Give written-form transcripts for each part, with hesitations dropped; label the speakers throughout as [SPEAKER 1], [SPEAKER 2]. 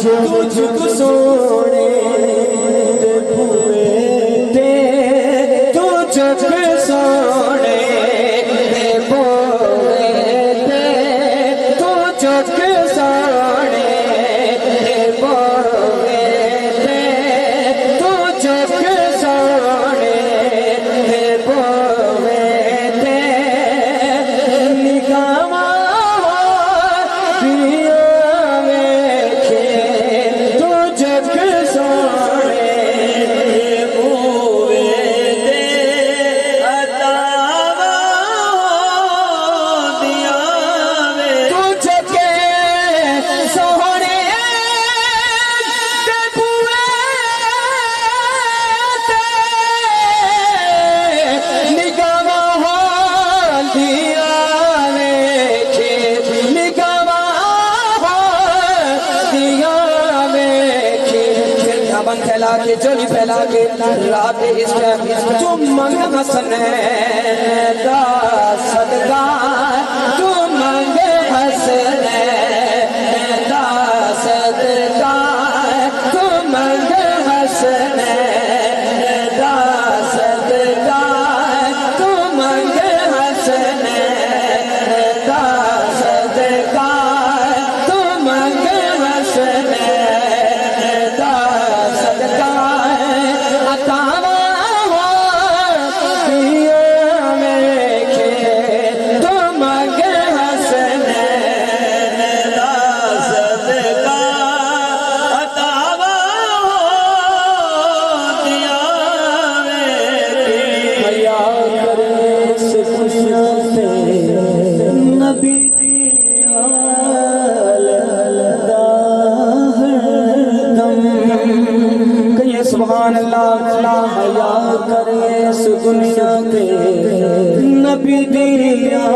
[SPEAKER 1] तुझको सोने दे तुझको सोने फैला के चोली फैला के रात इस तुम मंग हसने दा सदका तुम मंग हसने दा सदका तुम मंग हसने दा सदका तुम मंग हसने दा सदका तुम मंग हसने सुभान अल्लाह हया करे इस दुनिया के नबी दिया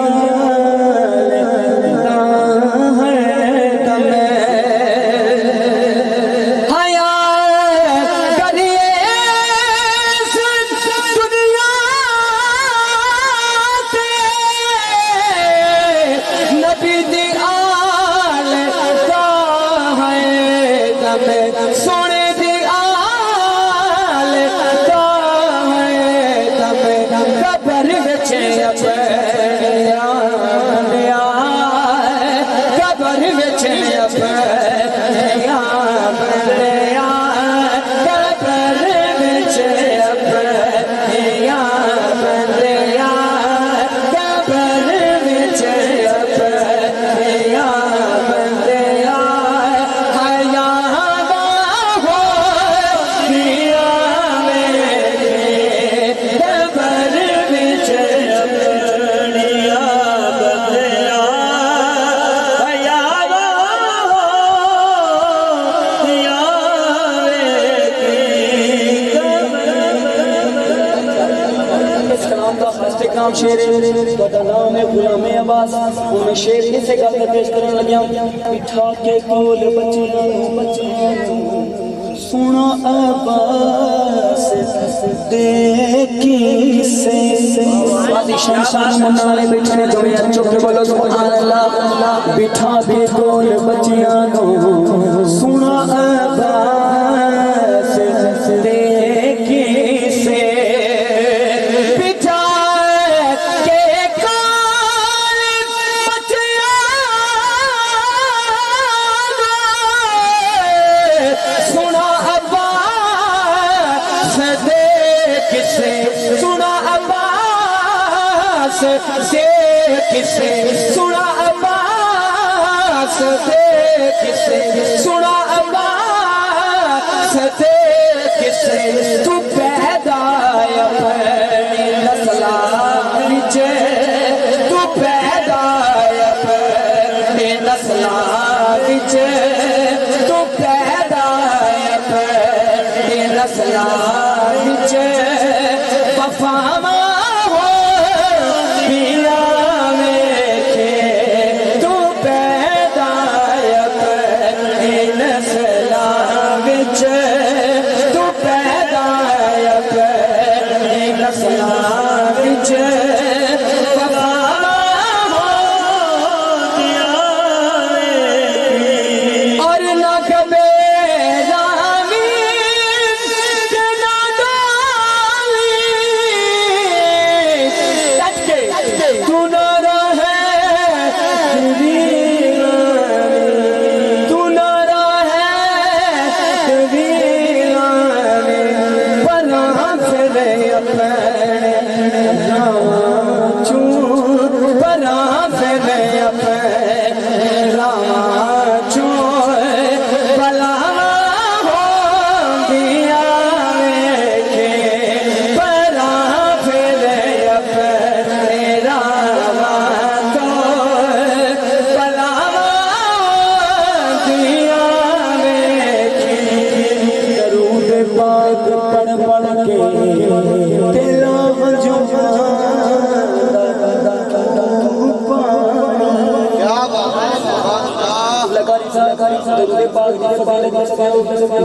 [SPEAKER 1] नाम शेर नाम है गुलाम अब्बास मैं शेर से गल पेश करने लग्या बिठा के कोल बच्चियां सुनो अब्बास देखी से वादी शमशान मुन्ना वाले बैठे ने दोवे चुप के बोलो सुभान अल्लाह बिठा के कोल बच्चियां सुनो अब्बास देखी से किसे सुना अब्बास दे किसे सुना अब्बास दे किसे तू पैदा अपनी नस्ला विच तू पैदा अपनी नस्ला विच तू पैदा अपनी नस्ला विच वफावा और ना कबे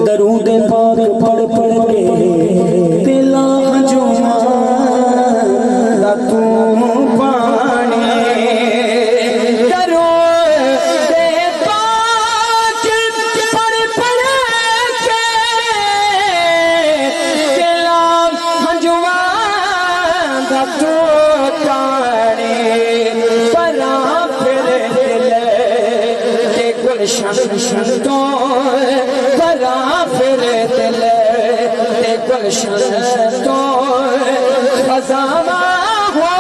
[SPEAKER 1] दरूद पाक पढ़ पढ़ के दिला हजूमा तू पानी गुलशन तो बरा फिर दिल ते गुलशन तो खजाना हो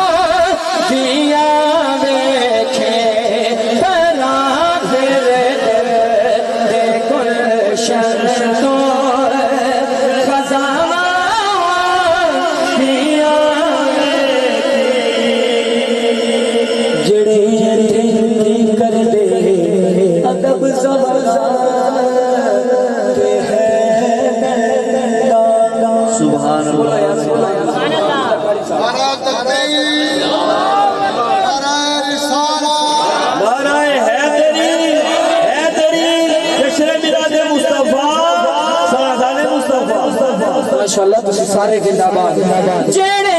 [SPEAKER 1] दिया देखे बरा फिर दिल ते गुलशन तो खजाना हो दिया जड़े कर दे अदब सुभान अल्लाह नारा तकबीर नारा रिसालत नारा हैदरी जश्न मिलाद मुस्तफा सादाने मुस्तफा माशाअल्लाह तुम सारे जिंदाबाद जेड़े